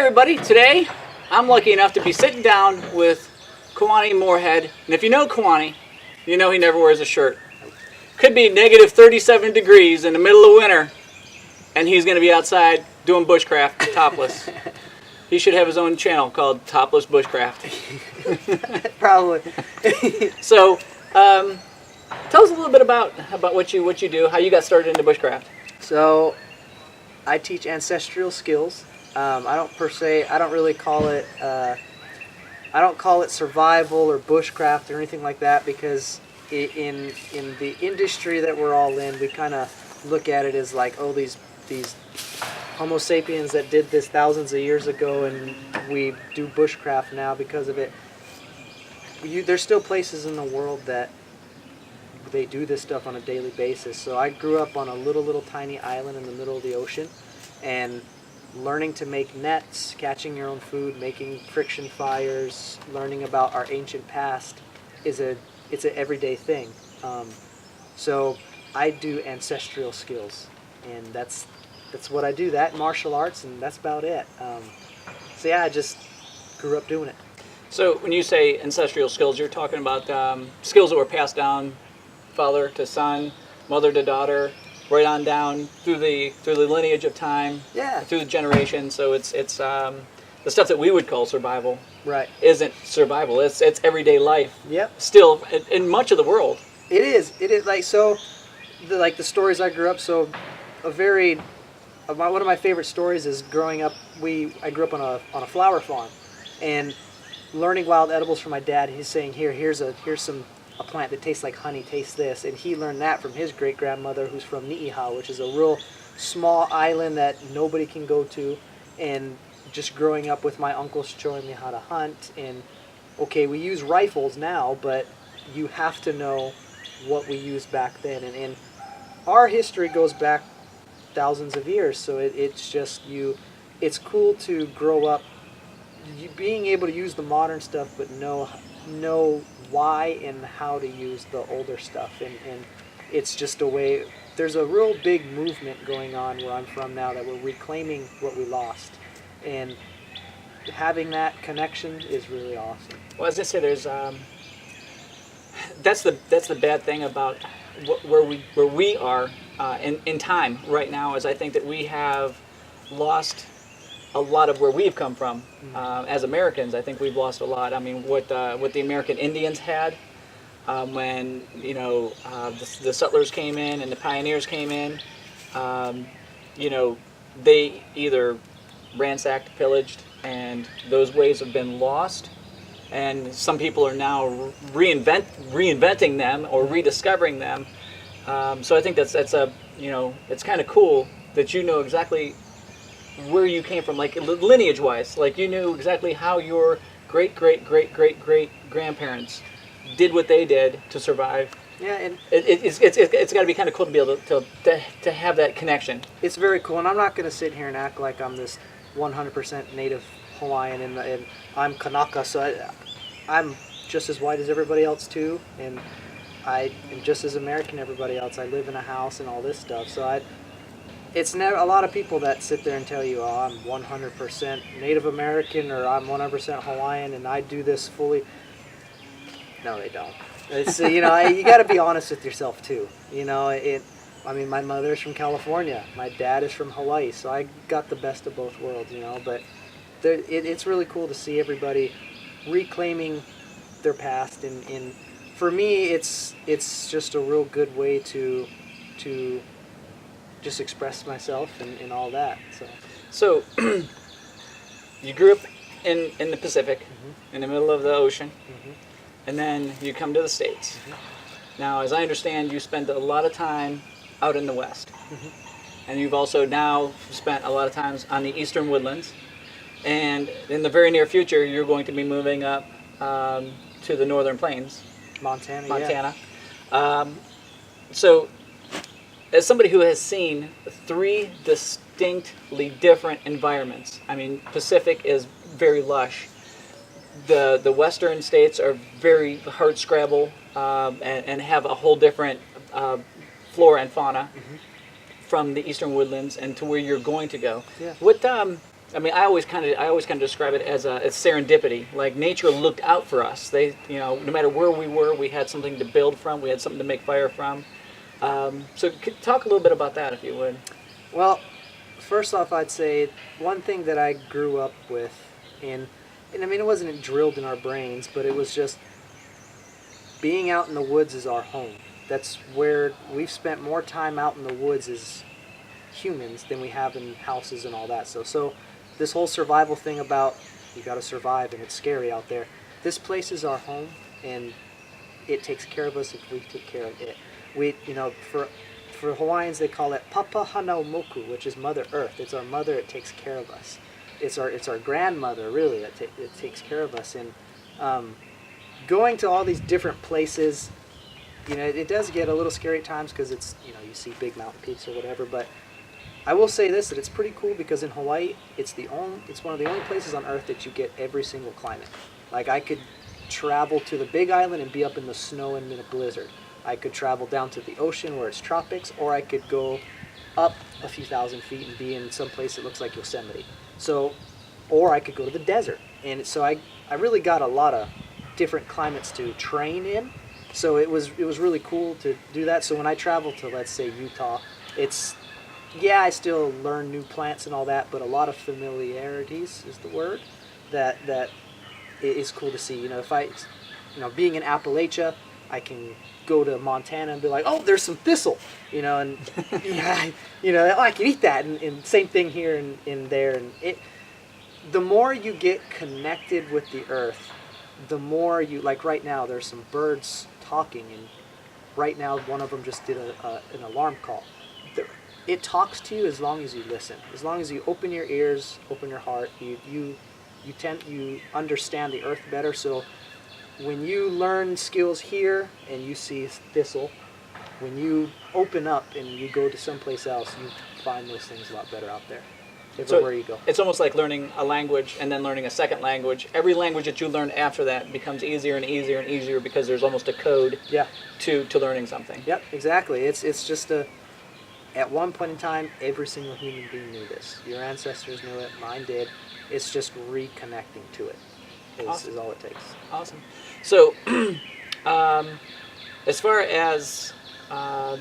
everybody. Today, I'm lucky enough to be sitting down with KAU'I Morehead. And if you know KAU'I, you know he never wears a shirt. Could be negative 37 degrees in the middle of winter, and he's going to be outside doing bushcraft topless. He should have his own channel called Topless Bushcraft. Probably. So, tell us a little bit about what you do, how you got started into bushcraft. So, I teach ancestral skills. I don't really call it, I don't call it survival or bushcraft or anything like that, because in the industry that we're all in, we kind of look at it as like, oh, these Homo sapiens that did this thousands of years ago, and we do bushcraft now because of it. There's still places in the world that they do this stuff on a daily basis. So I grew up on a little tiny island in the middle of the ocean, and learning to make nets, catching your own food, making friction fires, learning about our ancient past it's an everyday thing. So I do ancestral skills, and that's what I do. That martial arts, and that's about it. So yeah, I just grew up doing it. So when you say ancestral skills, you're talking about skills that were passed down, father to son, mother to daughter, right on down through the lineage of time, Yeah. through the generations. So it's the stuff that we would call survival. Right. Isn't survival. It's everyday life. Yep. Still in much of the world. It is. It is like so. The stories I grew up. So one of my favorite stories is growing up. I grew up on a flower farm, and learning wild edibles from my dad. He's saying, here's a plant that tastes like honey, taste this. And he learned that from his great-grandmother, who's from Niihau, which is a real small island that nobody can go to. And just growing up with my uncles showing me how to hunt. And okay, we use rifles now, but you have to know what we used back then. And our history goes back thousands of years, so it's cool to grow up being able to use the modern stuff, but know why and how to use the older stuff. And it's just a way. There's a real big movement going on where I'm from now that we're reclaiming what we lost, and having that connection is really awesome. Well, as I say, there's that's the bad thing about where we are in time right now, is I think that we have lost a lot of where we've come from. As Americans, I think we've lost a lot. I mean, what the American Indians had when the settlers came in and the pioneers came in, they either ransacked, pillaged, and those ways have been lost. And some people are now reinventing them or rediscovering them. So I think that's it's kind of cool that you know exactly where you came from, like lineage wise, like you knew exactly how your great grandparents did what they did to survive. Yeah, and it's got to be kind of cool to be able to have that connection. it's very cool. And I'm not going to sit here and act like I'm this 100% native Hawaiian, and I'm Kanaka, so I'm just as white as everybody else too, and I am just as American as everybody else. I live in a house and all this stuff, so it's never a lot of people that sit there and tell you, oh, I'm 100% Native American, or I'm 100% Hawaiian and I do this fully. No, they don't. It's you got to be honest with yourself too. I mean, my mother's from California, my dad is from Hawaii, so I got the best of both worlds, But it's really cool to see everybody reclaiming their past, and for me, it's just a real good way to just express myself and all that. So you grew up in the Pacific, in the middle of the ocean, and then you come to the States. Now, as I understand, you spend a lot of time out in the West, and you've also now spent a lot of times on the Eastern Woodlands, and in the very near future, you're going to be moving up to the Northern Plains, Montana. Yeah. So, as somebody who has seen 3 distinctly different environments, I mean, Pacific is very lush. The Western states are very hardscrabble and have a whole different flora and fauna from the Eastern Woodlands and to where you're going to go. Yeah. What I mean, I always kind of describe it as serendipity. Like nature looked out for us. They, you know, no matter where we were, we had something to build from. We had something to make fire from. So talk a little bit about that, if you would. Well, first off, I'd say one thing that I grew up with, and I mean, it wasn't drilled in our brains, but it was just being out in the woods is our home. That's where we've spent more time out in the woods as humans than we have in houses and all that. So this whole survival thing about you got to survive and it's scary out there. This place is our home, and it takes care of us if we take care of it. We, you know, for Hawaiians they call it Papa Hanau Moku, which is Mother Earth. It's our mother. It takes care of us. It's our grandmother, really. It takes care of us. And going to all these different places, you know, it does get a little scary at times because it's, you know, you see big mountain peaks or whatever. But I will say this, that it's pretty cool because in Hawaii, it's one of the only places on Earth that you get every single climate. Like I could travel to the Big Island and be up in the snow and in a blizzard. I could travel down to the ocean where it's tropics, or I could go up a few thousand feet and be in some place that looks like Yosemite. So, or I could go to the desert. And so I really got a lot of different climates to train in. So it was really cool to do that. So when I travel to, let's say, Utah, it's, yeah, I still learn new plants and all that, but a lot of familiarities is the word that is cool to see. You know, if I, you know, being in Appalachia, I can go to Montana and be like, oh, there's some thistle, you know, and yeah, you know, oh, I can eat that, and same thing here and in there, and the more you get connected with the earth, the more you, like right now, there's some birds talking, and right now one of them just did an alarm call. It talks to you as long as you listen, as long as you open your ears, open your heart, you understand the earth better. So when you learn skills here and you see thistle, when you open up and you go to someplace else, you find those things a lot better out there, everywhere you go. It's almost like learning a language and then learning a second language. Every language that you learn after that becomes easier and easier and easier because there's almost a code to learning something. Yep, exactly. It's just at one point in time, every single human being knew this. Your ancestors knew it, mine did. It's just reconnecting to it is all it takes. Awesome. So, as far as I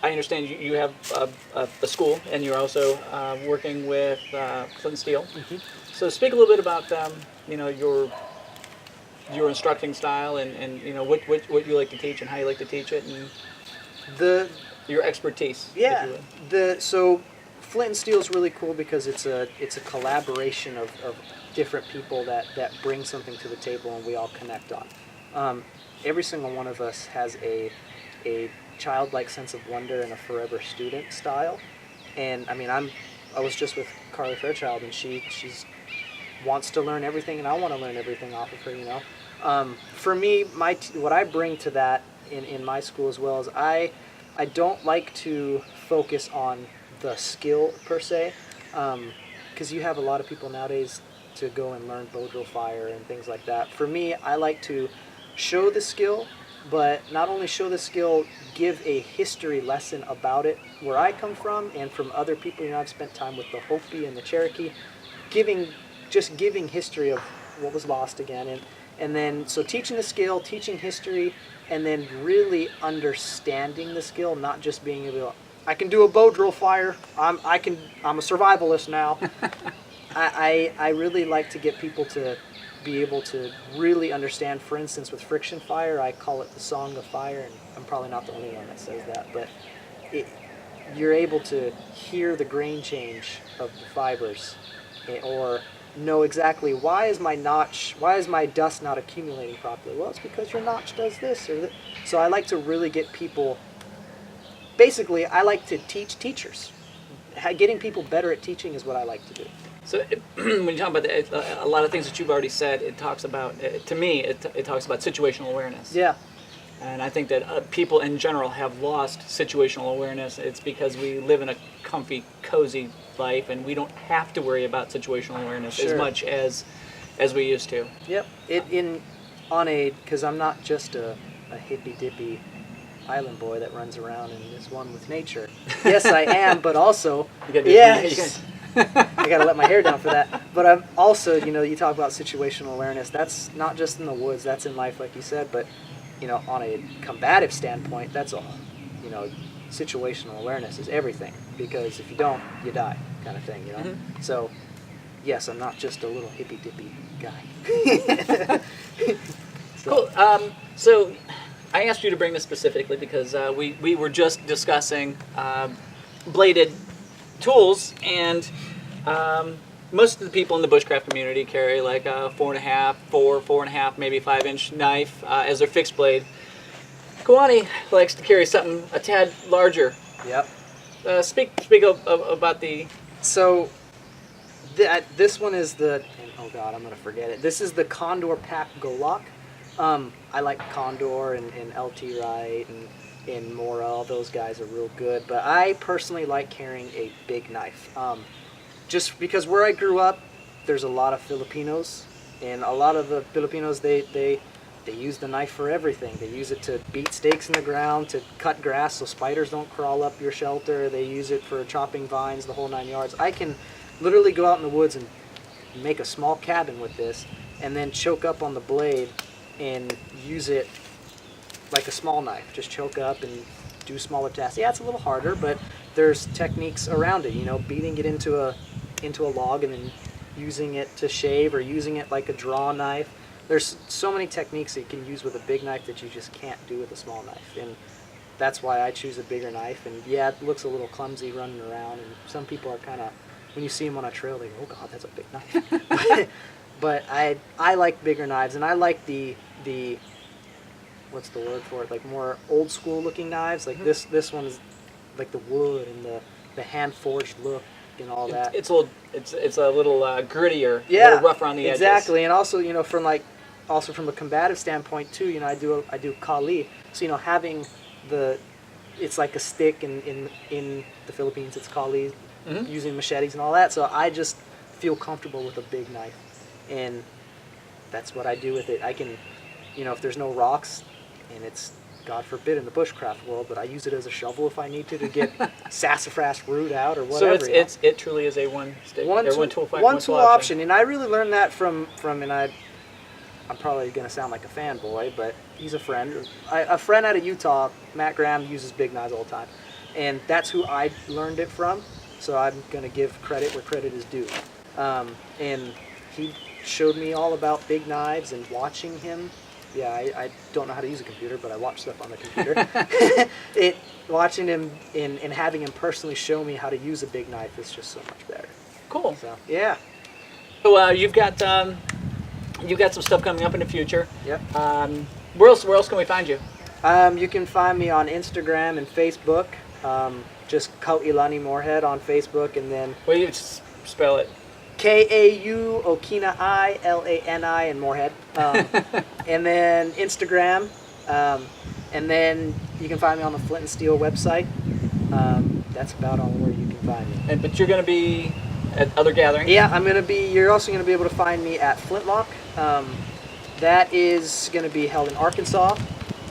understand, you have a school, and you're also working with Flint Steel. Mm-hmm. So, speak a little bit about you know, your instructing style, and you know what you like to teach and how you like to teach it, and your expertise. Yeah. So Flint and Steel is really cool because it's a collaboration of different people that bring something to the table and we all connect on. Every single one of us has a childlike sense of wonder and a forever student style. And I mean, I was just with Carly Fairchild, and she's wants to learn everything, and I want to learn everything off of her, you know. For me, what I bring to that in my school as well is I don't like to focus on the skill per se, because you have a lot of people nowadays to go and learn bow drill fire and things like that. For me, I like to show the skill, but not only show the skill, give a history lesson about it, where I come from and from other people. You know, I've spent time with the Hopi and the Cherokee, giving history of what was lost again, and then so teaching the skill, teaching history, and then really understanding the skill, not just being able to, I can do a bow drill fire, I'm a survivalist now. I really like to get people to be able to really understand. For instance, with friction fire, I call it the song of fire, and I'm probably not the only one that says that, but you're able to hear the grain change of the fibers, or know exactly why is my dust not accumulating properly. Well, it's because your notch does this or that. So I like to really get people, basically I like to teach teachers. Getting people better at teaching is what I like to do. So when you talk about a lot of things that you've already said, it talks about, to me, it talks about situational awareness. Yeah. And I think that people in general have lost situational awareness. It's because we live in a comfy, cozy life, and we don't have to worry about situational awareness as much as we used to. Yep. Because I'm not just a hippy-dippy island boy that runs around and is one with nature. Yes, I am, but also, I gotta let my hair down for that. But I'm also, you know, you talk about situational awareness. That's not just in the woods. That's in life, like you said. But, you know, on a combative standpoint, that's all. You know, situational awareness is everything. Because if you don't, you die, kind of thing. You know. Mm-hmm. So, yes, I'm not just a little hippy dippy guy. Cool. So I asked you to bring this specifically because we were just discussing bladed tools, and most of the people in the bushcraft community carry like a 4.5, 4.5, maybe 5-inch knife as their fixed blade. KAU'I likes to carry something a tad larger. Yep. Speak about the. So this one is the, and oh god, I'm gonna forget it. This is the Condor Pack Golok. I like Condor and LT Wright and Mora. All those guys are real good. But I personally like carrying a big knife. Just because where I grew up, there's a lot of Filipinos, and a lot of the Filipinos they use the knife for everything. They use it to beat stakes in the ground, to cut grass so spiders don't crawl up your shelter. They use it for chopping vines, the whole 9 yards. I can literally go out in the woods and make a small cabin with this, and then choke up on the blade and use it like a small knife. Just choke up and do smaller tasks. Yeah, it's a little harder, but there's techniques around it. You know, beating it into a log and then using it to shave, or using it like a draw knife. There's so many techniques that you can use with a big knife that you just can't do with a small knife, and that's why I choose a bigger knife. And yeah, it looks a little clumsy running around, and some people are kind of, when you see them on a trail, they go, oh god, that's a big knife. But I like bigger knives, and I like the what's the word for it? Like more old school looking knives. Like this one is like the wood and the hand forged look and all that. It's a little grittier, Yeah, a little rougher on the edges. Exactly. And also, you know, from a combative standpoint too, you know, I do kaui. So, you know, having it's like a stick in the Philippines, it's kaui, using machetes and all that. So I just feel comfortable with a big knife, and that's what I do with it. I can, you know, if there's no rocks, and it's, God forbid, in the bushcraft world, but I use it as a shovel if I need to get sassafras root out or whatever. So it truly is a one tool option. And I really learned that from and I'm probably going to sound like a fanboy, but he's a friend. A friend out of Utah, Matt Graham, uses big knives all the time, and that's who I learned it from. So I'm going to give credit where credit is due. And he showed me all about big knives, and watching him. Yeah, I don't know how to use a computer, but I watch stuff on the computer. Watching him and having him personally show me how to use a big knife is just so much better. Cool. So yeah. So you've got some stuff coming up in the future. Yep. Where else can we find you? You can find me on Instagram and Facebook. Just KAU'I Morehead on Facebook, and then. Well, you spell it. KAU Okina I LANI and Morehead, and then Instagram, and then you can find me on the Flint and Steel website. That's about on where you can find me. But you're going to be at other gatherings. Yeah, I'm going to be. You're also going to be able to find me at Flintlock. That is going to be held in Arkansas,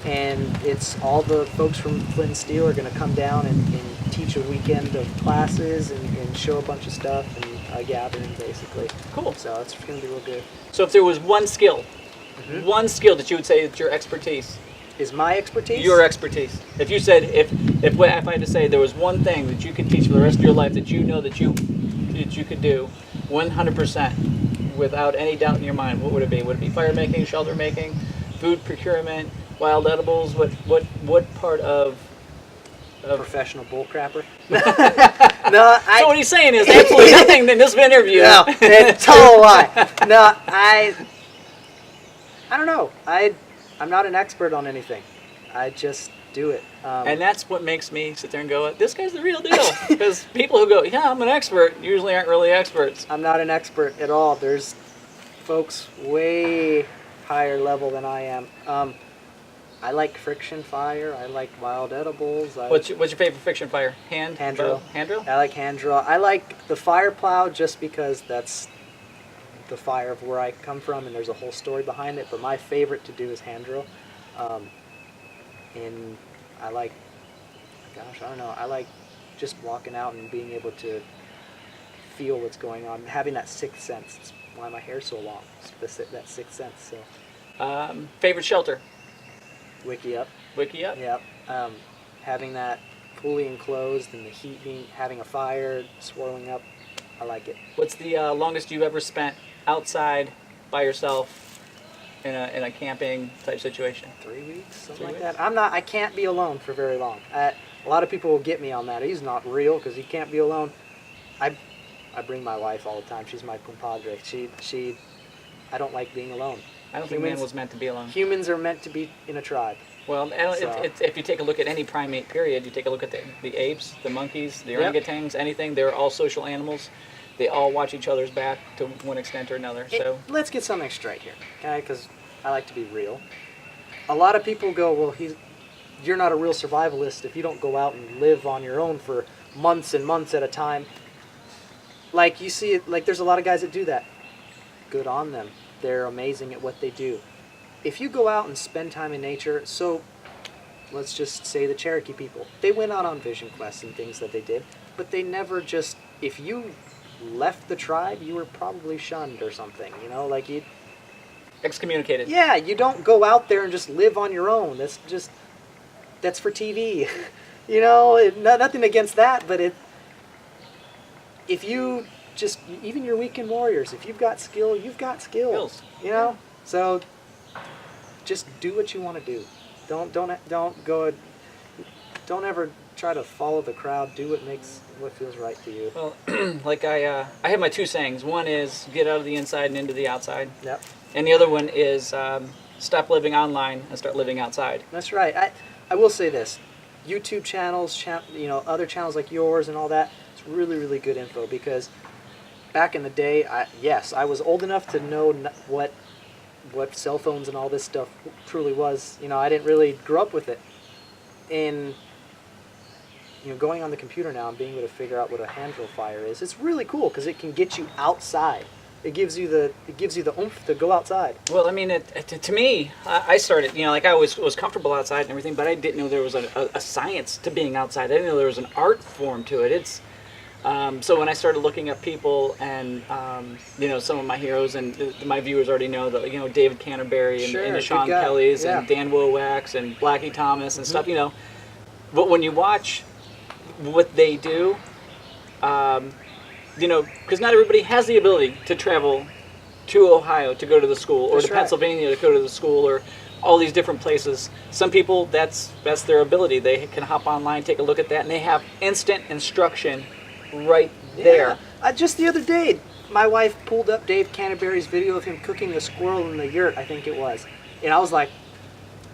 and it's all the folks from Flint and Steel are going to come down and teach a weekend of classes and show a bunch of stuff and a gathering, basically. Cool. So it's going to be real good. So if there was one skill that you would say is your expertise. Is my expertise? Your expertise. If you said, if I had to say there was one thing that you could teach for the rest of your life that you know that you could do 100% without any doubt in your mind, what would it be? Would it be fire making, shelter making, food procurement, wild edibles? What part of professional bullcrapper? So what he's saying is absolutely nothing in this interview. No, it's a total lie. No, I don't know. I'm not an expert on anything. I just do it. And that's what makes me sit there and go, this guy's the real deal. Because people who go, yeah, I'm an expert, usually aren't really experts. I'm not an expert at all. There's folks way higher level than I am. I like friction fire. I like wild edibles. What's your favorite friction fire? Hand drill. Hand drill? I like hand drill. I like the fire plow just because that's the fire of where I come from, and there's a whole story behind it. But my favorite to do is hand drill. And I like, gosh, I don't know. I like just walking out and being able to feel what's going on, having that sixth sense. It's why my hair's so long. It's that sixth sense. So Favorite shelter? wiki up. Wiki up? Yep. Having that fully enclosed and the heat being, having a fire swirling up, I like it. What's the longest you've ever spent outside by yourself in a camping type situation? 3 weeks, something 3 like weeks? that. I can't be alone for very long. A lot of people will get me on that. He's not real because he can't be alone. I bring my wife all the time. She's my compadre. I don't like being alone. I don't think man was meant to be alone. Humans are meant to be in a tribe. Well, if you take a look at any primate period, you take a look at the apes, the monkeys, the orangutans, anything, they're all social animals. They all watch each other's back to one extent or another. So Let's get something straight here, okay? Because I like to be real. A lot of people go, well, you're not a real survivalist if you don't go out and live on your own for months and months at a time. Like you see it, like there's a lot of guys that do that. Good on them. They're amazing at what they do. If you go out and spend time in nature, so let's just say the Cherokee people, they went out on vision quests and things that they did, but they never just, if you left the tribe, you were probably shunned or something, you know, like you excommunicated. Yeah, you don't go out there and just live on your own. That's for TV. You know, nothing against that, but if you just, even your weekend warriors, if you've got skill, you've got skills. You know? So just do what you want to do. Don't ever try to follow the crowd. Do what feels right to you. Well, like I have my two sayings. One is get out of the inside and into the outside. Yep. And the other one is stop living online and start living outside. That's right. I will say this. YouTube channels, other channels like yours and all that, it's really, really good info because back in the day, I was old enough to know what cell phones and all this stuff truly was. You know, I didn't really grow up with it. And going on the computer now and being able to figure out what a hand drill fire is, it's really cool because it can get you outside. It gives you the oomph to go outside. Well, I mean, to me, I started, like I was comfortable outside and everything, but I didn't know there was a science to being outside. I didn't know there was an art form to it. So when I started looking at people and, some of my heroes, and my viewers already know that, David Canterbury and the Sean Kellys and Dan Wowax and Blackie Thomas and stuff, But when you watch what they do, because not everybody has the ability to travel to Ohio to go to the school, or to Pennsylvania to go to the school, or all these different places. Some people, that's their ability. They can hop online, take a look at that, and they have instant instruction right there. Yeah. Just the other day, my wife pulled up Dave Canterbury's video of him cooking a squirrel in the yurt, I think it was. And I was like,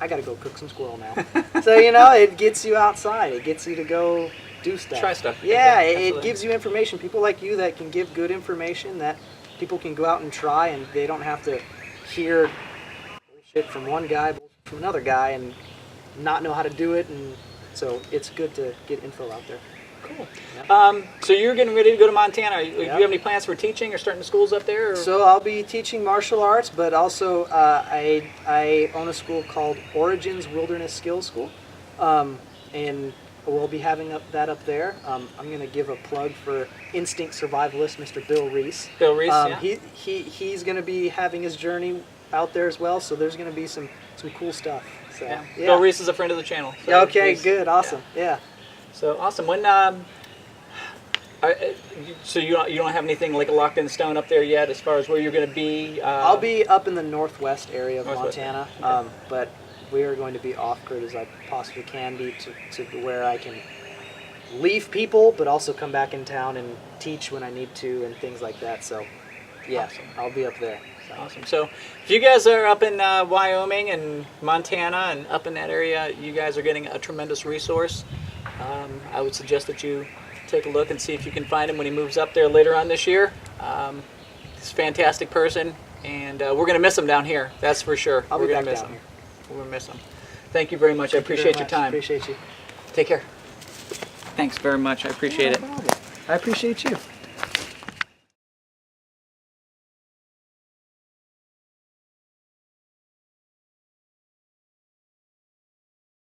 I gotta go cook some squirrel now. So, it gets you outside. It gets you to go do stuff. Try stuff. Yeah, Absolutely. It gives you information. People like you that can give good information that people can go out and try, and they don't have to hear bullshit from one guy, bullshit from another guy, and not know how to do it. And so it's good to get info out there. Cool. Yeah. So you're getting ready to go to Montana. Do you have any plans for teaching or starting schools up there? Or? So I'll be teaching martial arts, but also I own a school called Origins Wilderness Skills School, and we'll be having that up there. I'm going to give a plug for Instinct Survivalist, Mr. Bill Reese. Bill Reese, yeah. He's going to be having his journey out there as well, so there's going to be some cool stuff. So, yeah. Bill Reese is a friend of the channel. So okay, good, awesome, yeah. So awesome. When so you don't have anything like locked in stone up there yet as far as where you're going to be? I'll be up in the northwest area of Montana, Okay. But we are going to be off-grid as I possibly can be to where I can leave people, but also come back in town and teach when I need to and things like that. So, yeah, awesome. I'll be up there. So. Awesome. So if you guys are up in Wyoming and Montana and up in that area, you guys are getting a tremendous resource. I would suggest that you take a look and see if you can find him when he moves up there later on this year. He's a fantastic person, and we're going to miss him down here. That's for sure. We're going to miss him. We're going to miss him. Thank you very much. I appreciate your time. Appreciate you. Take care. Thanks very much. I appreciate it. I appreciate you.